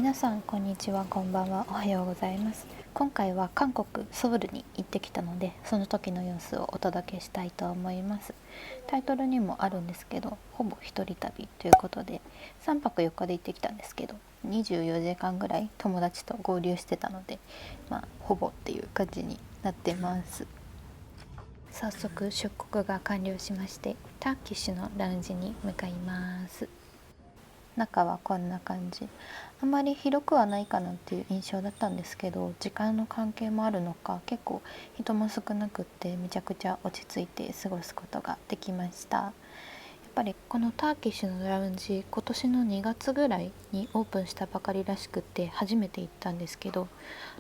皆さんこんにちは、こんばんは、おはようございます。今回は韓国ソウルに行ってきたので、その時の様子をお届けしたいと思います。タイトルにもあるんですけど、ほぼ一人旅ということで3泊4日で行ってきたんですけど、24時間ぐらい友達と合流してたので、ほぼっていう感じになってます。早速出国が完了しまして、ターキッシュのラウンジに向かいます。中はこんな感じ。あまり広くはないかなっていう印象だったんですけど、時間の関係もあるのか結構人も少なくってめちゃくちゃ落ち着いて過ごすことができました。やっぱりこのターキッシュのラウンジ、今年の2月ぐらいにオープンしたばかりらしくって初めて行ったんですけど、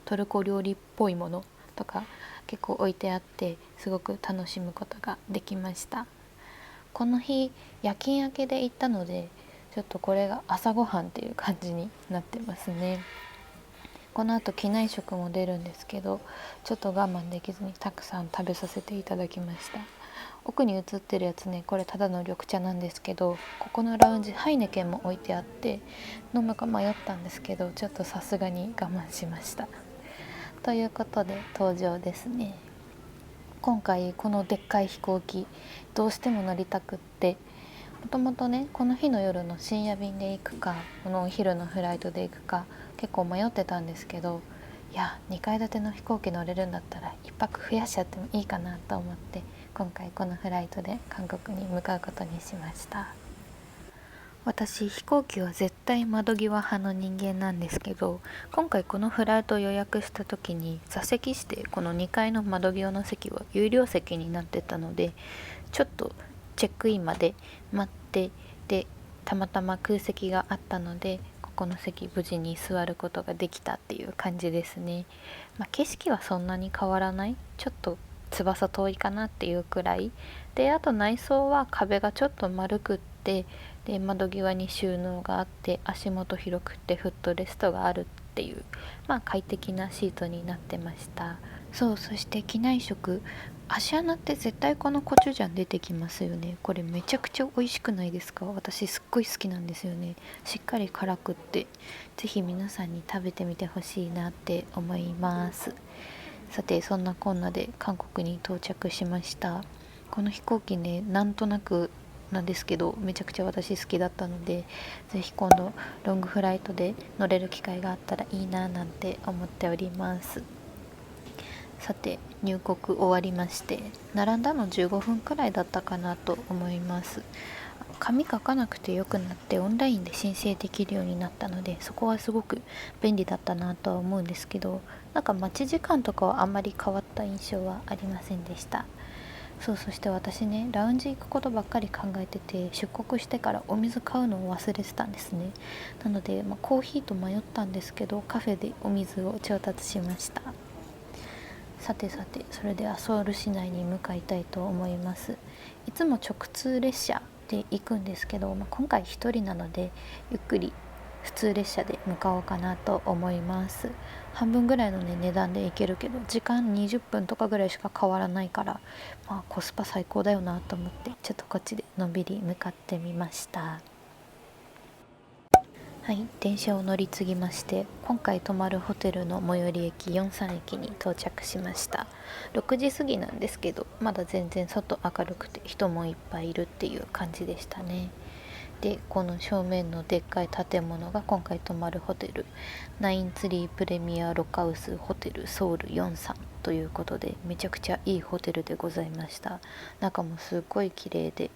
トルコ料理っぽいものとか結構置いてあって、すごく楽しむことができました。この日夜勤明けで行ったので、ちょっとこれが朝ごはんっていう感じになってますね。この後機内食も出るんですけど、ちょっと我慢できずにたくさん食べさせていただきました。奥に映ってるやつね、これただの緑茶なんですけど、ここのラウンジハイネケンも置いてあって飲むか迷ったんですけど、ちょっとさすがに我慢しました。ということで登場ですね。今回このでっかい飛行機どうしても乗りたくって、もともとね、この日の夜の深夜便で行くか、このお昼のフライトで行くか結構迷ってたんですけど、いや2階建ての飛行機乗れるんだったら1泊増やしちゃってもいいかなと思って、今回このフライトで韓国に向かうことにしました。私飛行機は絶対窓際派の人間なんですけど、今回このフライトを予約した時に座席指定、この2階の窓際の席は有料席になってたので、ちょっとチェックインまで待って、でたまたま空席があったので、ここの席無事に座ることができたっていう感じですね。景色はそんなに変わらない、ちょっと翼遠いかなっていうくらいで、あと内装は壁がちょっと丸くって、で窓際に収納があって足元広くってフットレストがあるっていう、快適なシートになってました。そう、そして機内食、芦穴って絶対このコチュジャン出てきますよね。これめちゃくちゃ美味しくないですか？私すっごい好きなんですよね。しっかり辛くって、ぜひ皆さんに食べてみてほしいなって思います。さて、そんなこんなで韓国に到着しました。この飛行機ね、なんとなくなんですけどめちゃくちゃ私好きだったので、ぜひ今度ロングフライトで乗れる機会があったらいいななんて思っております。さて、入国終わりまして、並んだの15分くらいだったかなと思います。紙書かなくてよくなってオンラインで申請できるようになったので、そこはすごく便利だったなとは思うんですけど、なんか待ち時間とかはあんまり変わった印象はありませんでした。そう、そして私ね、ラウンジ行くことばっかり考えてて、出国してからお水買うのを忘れてたんですね。なので、コーヒーと迷ったんですけど、カフェでお水を調達しました。さてさて、それではソウル市内に向かいたいと思います。いつも直通列車で行くんですけど、今回一人なのでゆっくり普通列車で向かおうかなと思います。半分ぐらいのね、値段で行けるけど、時間20分とかぐらいしか変わらないから、コスパ最高だよなと思って、ちょっとこっちでのんびり向かってみました。はい、電車を乗り継ぎまして、今回泊まるホテルの最寄り駅ヨンサン駅に到着しました。6時過ぎなんですけど、まだ全然外明るくて人もいっぱいいるっていう感じでしたね。で、この正面のでっかい建物が今回泊まるホテル、ナインツリープレミアロカウスホテルソウルヨンサンということで、めちゃくちゃいいホテルでございました。中もすっごい綺麗で、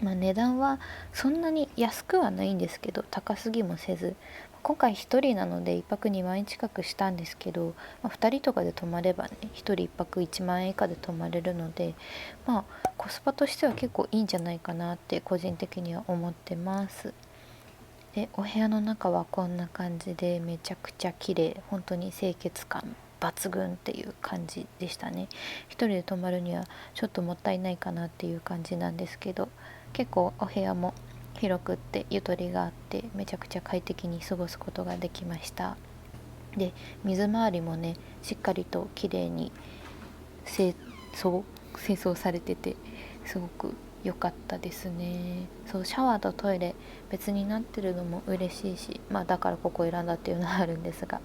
値段はそんなに安くはないんですけど、高すぎもせず、今回1人なので1泊2万円近くしたんですけど、2人とかで泊まればね、1人1泊1万円以下で泊まれるので、コスパとしては結構いいんじゃないかなって個人的には思ってます。で、お部屋の中はこんな感じでめちゃくちゃ綺麗、本当に清潔感抜群っていう感じでしたね。一人で泊まるにはちょっともったいないかなっていう感じなんですけど、結構お部屋も広くってゆとりがあって、めちゃくちゃ快適に過ごすことができました。で、水回りもね、しっかりと綺麗に清掃されてて、すごく良かったですね。そう、シャワーとトイレ別になってるのも嬉しいし、だからここ選んだっていうのはあるんですが、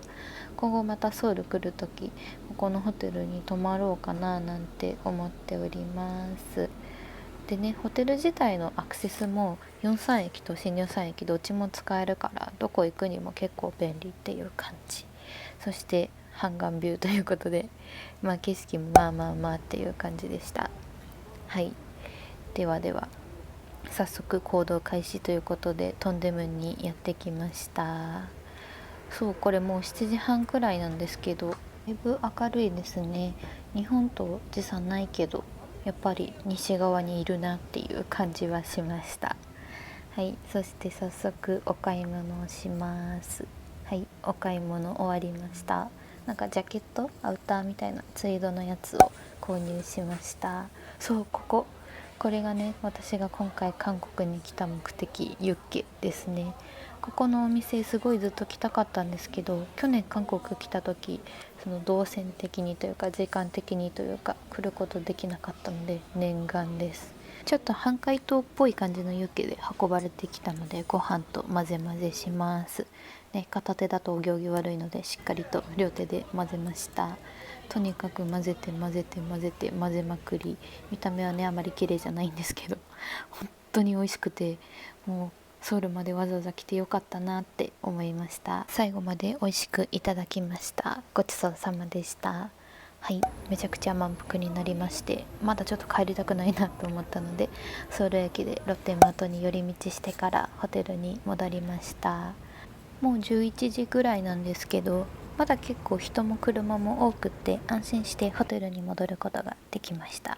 今後またソウル来る時ここのホテルに泊まろうかななんて思っております。でね、ホテル自体のアクセスもヨンサン駅と新ヨンサン駅どっちも使えるから、どこ行くにも結構便利っていう感じ。そしてハンガンビューということで、景色もまあっていう感じでした。はい、ではでは早速行動開始ということでトンデムンにやってきました。そう、これもう7時半くらいなんですけど、だいぶ明るいですね。日本と時差ないけどやっぱり西側にいるなっていう感じはしました。はい、そして早速お買い物をします。はい、お買い物終わりました。なんかジャケットアウターみたいなツイードのやつを購入しました。そう、これがね、私が今回韓国に来た目的、ユッケですね。ここのお店すごいずっと来たかったんですけど、去年韓国来た時、その動線的にというか時間的にというか来ることできなかったので念願です。ちょっと半解凍っぽい感じのユッケで運ばれてきたので、ご飯と混ぜ混ぜします、ね、片手だとお行儀悪いのでしっかりと両手で混ぜました。とにかく混ぜて混ぜて混ぜて混ぜまくり、見た目はねあまり綺麗じゃないんですけど本当に美味しくて、もうソウルまでわざわざ来てよかったなって思いました。最後まで美味しくいただきました。ごちそうさまでした。はい、めちゃくちゃ満腹になりまして、まだちょっと帰りたくないなと思ったので、ソウル駅でロッテマートに寄り道してからホテルに戻りました。もう11時ぐらいなんですけど、まだ結構人も車も多くって安心してホテルに戻ることができました。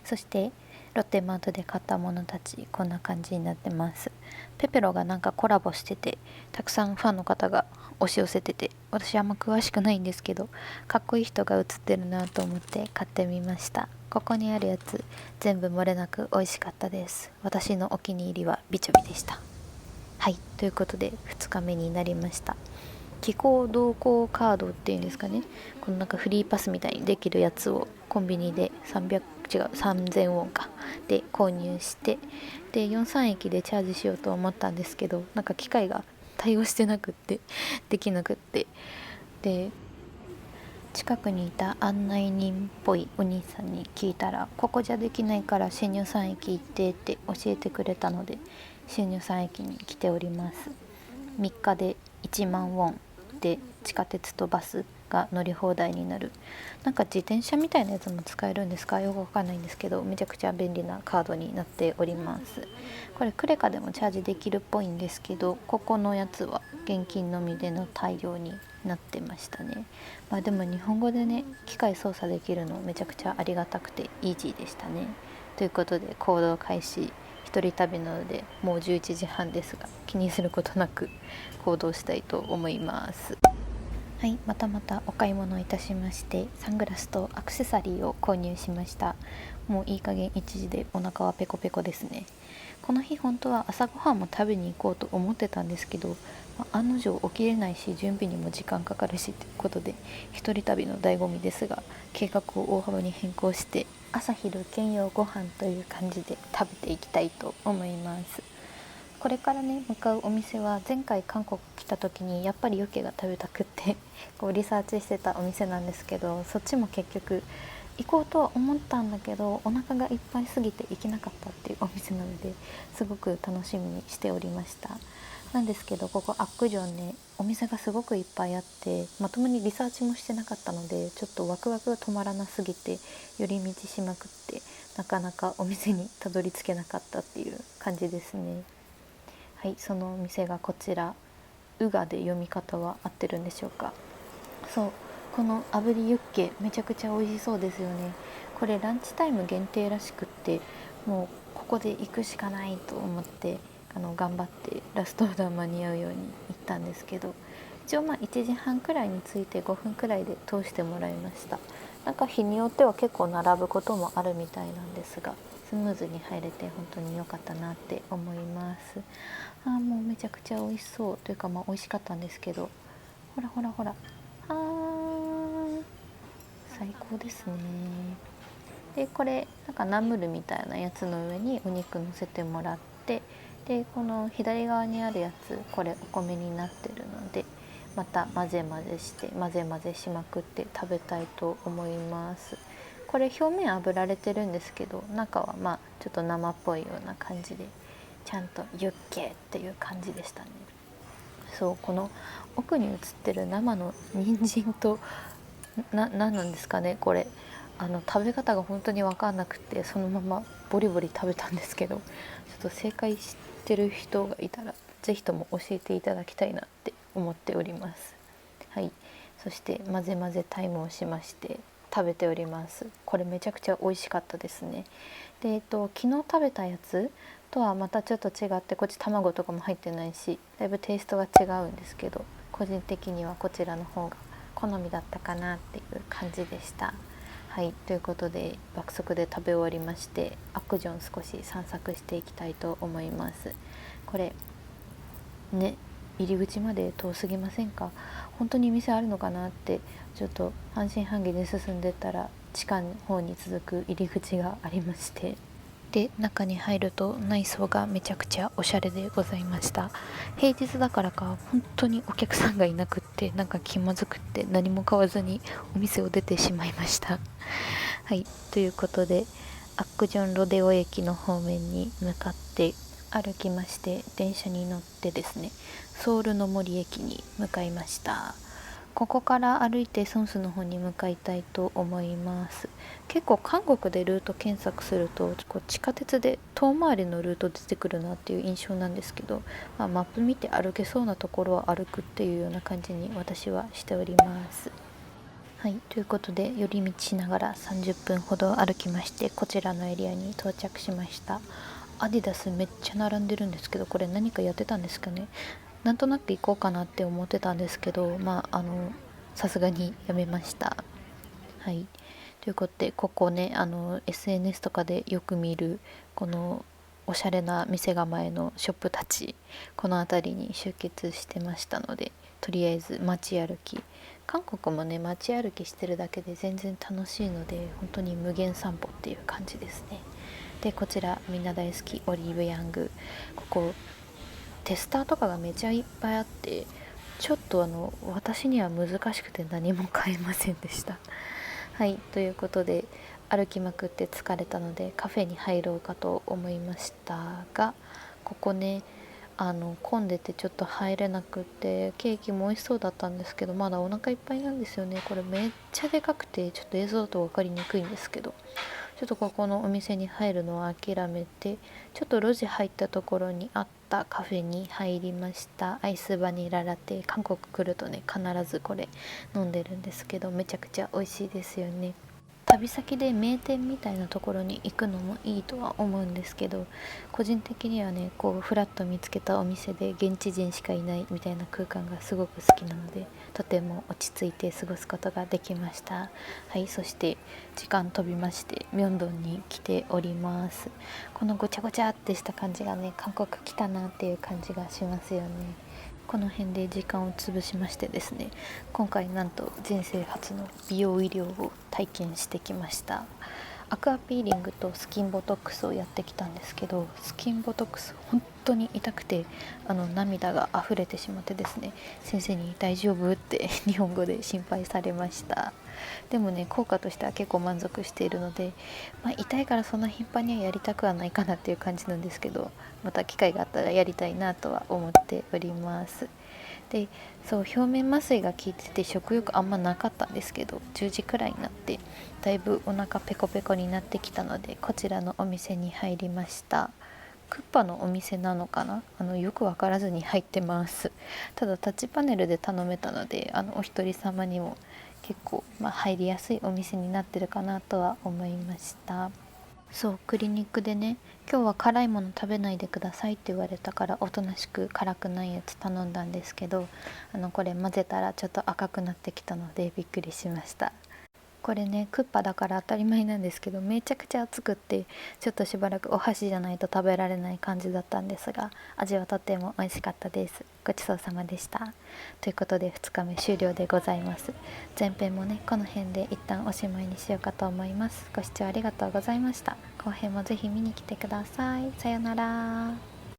そしてロッテマートで買ったものたち、こんな感じになってます。ペペロがなんかコラボしてて、たくさんファンの方が押し寄せてて、私あんま詳しくないんですけど、かっこいい人が写ってるなと思って買ってみました。ここにあるやつ全部漏れなく美味しかったです。私のお気に入りはビチョビでした。はい、ということで2日目になりました。気候同行カードっていうんですかね、このなんかフリーパスみたいにできるやつをコンビニで3000ウォンかで購入して、で43駅でチャージしようと思ったんですけど、なんか機械が対応してなくってできなくって、で近くにいた案内人っぽいお兄さんに聞いたら、ここじゃできないから新入山駅行ってって教えてくれたので、新入山駅に来ております。3日で1万ウォンで地下鉄とバスが乗り放題になる、なんか自転車みたいなやつも使えるんですか、よくわかんないんですけど、めちゃくちゃ便利なカードになっております。これクレカでもチャージできるっぽいんですけど、ここのやつは現金のみでの対応になってましたね。でも日本語でね機械操作できるのめちゃくちゃありがたくてイージーでしたね。ということで行動開始。一人旅なのでもう11時半ですが、気にすることなく行動したいと思います。はい、またまたお買い物いたしまして、サングラスとアクセサリーを購入しました。もういい加減1時でお腹はペコペコですね。この日本当は朝ごはんも食べに行こうと思ってたんですけど、案の定起きれないし準備にも時間かかるしということで、一人旅の醍醐味ですが計画を大幅に変更して、朝昼兼用ご飯という感じで食べていきたいと思います。これからね向かうお店は前回韓国来た時にやっぱりユッケが食べたくってこうリサーチしてたお店なんですけど、そっちも結局行こうとは思ったんだけどお腹がいっぱいすぎて行けなかったっていうお店なので、すごく楽しみにしておりました。なんですけど、ここアックジョンねお店がすごくいっぱいあって、まともにリサーチもしてなかったので、ちょっとワクワクが止まらなすぎて寄り道しまくって、なかなかお店にたどり着けなかったっていう感じですね。はい、そのお店がこちら。ウガで読み方は合ってるんでしょうか。そう、この炙りユッケめちゃくちゃ美味しそうですよね。これランチタイム限定らしくって、もうここで行くしかないと思って頑張ってラストオーダー間に合うように行ったんですけど、一応1時半くらいに着いて5分くらいで通してもらいました。なんか日によっては結構並ぶこともあるみたいなんですが、スムーズに入れて本当に良かったなって思います。もうめちゃくちゃ美味しそうというか、美味しかったんですけど、ほらほらほら、最高ですね。でこれなんかナムルみたいなやつの上にお肉乗せてもらって、でこの左側にあるやつ、これお米になってるので、また混ぜ混ぜして混ぜ混ぜしまくって食べたいと思います。これ表面炙られてるんですけど、中はまあちょっと生っぽいような感じで、ちゃんとユッケっていう感じでしたね。そう、この奥に映ってる生の人参と何なんですかねこれ、食べ方が本当に分かんなくて、そのままボリボリ食べたんですけど、ちょっと正解知ってる人がいたら是非とも教えていただきたいなって思っております。はい、そして混ぜ混ぜタイムをしまして食べております。これめちゃくちゃ美味しかったですね。で、昨日食べたやつとはまたちょっと違って、こっち卵とかも入ってないし、だいぶテイストが違うんですけど、個人的にはこちらの方が好みだったかなっていう感じでした。はい、ということで爆速で食べ終わりまして、アクジョン少し散策していきたいと思います。これね、入り口まで遠すぎませんか？本当に店あるのかなってちょっと半信半疑で進んでったら、地下の方に続く入り口がありまして、で中に入ると内装がめちゃくちゃおしゃれでございました。平日だからか本当にお客さんがいなくって、なんか気まずくって何も買わずにお店を出てしまいましたはい、ということでアックジョンロデオ駅の方面に向かって歩きまして、電車に乗ってですね、ソウルの森駅に向かいました。ここから歩いてソンスの方に向かいたいと思います。結構韓国でルート検索するとこう地下鉄で遠回りのルート出てくるなっていう印象なんですけど、マップ見て歩けそうなところは歩くっていうような感じに私はしております。はい、ということで寄り道しながら30分ほど歩きまして、こちらのエリアに到着しました。アディダスめっちゃ並んでるんですけど、これ何かやってたんですかね。なんとなく行こうかなって思ってたんですけど、さすがにやめました。はい、ということでここね、SNS とかでよく見るこのおしゃれな店構えのショップたち、この辺りに集結してましたので、とりあえず街歩き、韓国もね街歩きしてるだけで全然楽しいので、本当に無限散歩っていう感じですね。でこちらみんな大好きオリーブヤング、ここテスターとかがめちゃいっぱいあって、ちょっと私には難しくて何も買えませんでしたはい、ということで歩きまくって疲れたのでカフェに入ろうかと思いましたが、ここね混んでてちょっと入れなくって、ケーキも美味しそうだったんですけどまだお腹いっぱいなんですよね。これめっちゃでかくてちょっと映像だと分かりにくいんですけど、ちょっとここのお店に入るのは諦めて、ちょっと路地入ったところにあったカフェに入りました。アイスバニララテ、韓国来るとね必ずこれ飲んでるんですけど、めちゃくちゃ美味しいですよね。旅先で名店みたいなところに行くのもいいとは思うんですけど、個人的にはねこうフラッと見つけたお店で現地人しかいないみたいな空間がすごく好きなので、とても落ち着いて過ごすことができました。はい、そして時間飛びましてミョンドンに来ております。このごちゃごちゃってした感じがね、韓国来たなっていう感じがしますよね。この辺で時間を潰しましてですね、今回なんと人生初の美容医療を体験してきました。アクアピーリングとスキンボトックスをやってきたんですけど、スキンボトックス本当に痛くて涙が溢れてしまってですね、先生に大丈夫って日本語で心配されました。でもね効果としては結構満足しているので、痛いからそんな頻繁にはやりたくはないかなっていう感じなんですけど、また機会があったらやりたいなとは思っております。でそう、表面麻酔が効いてて食欲あんまなかったんですけど、10時くらいになってだいぶお腹ペコペコになってきたので、こちらのお店に入りました。クッパのお店なのかな、よく分からずに入ってます。ただタッチパネルで頼めたのでお一人様にも結構、入りやすいお店になってるかなとは思いました。そう、クリニックでね、今日は辛いもの食べないでくださいって言われたから、おとなしく辛くないやつ頼んだんですけど、これ混ぜたらちょっと赤くなってきたのでびっくりしました。これねクッパだから当たり前なんですけど、めちゃくちゃ暑くって、ちょっとしばらくお箸じゃないと食べられない感じだったんですが、味はとっても美味しかったです。ごちそうさまでした。ということで2日目終了でございます。前編もねこの辺で一旦おしまいにしようかと思います。ご視聴ありがとうございました。後編もぜひ見に来てください。さようなら。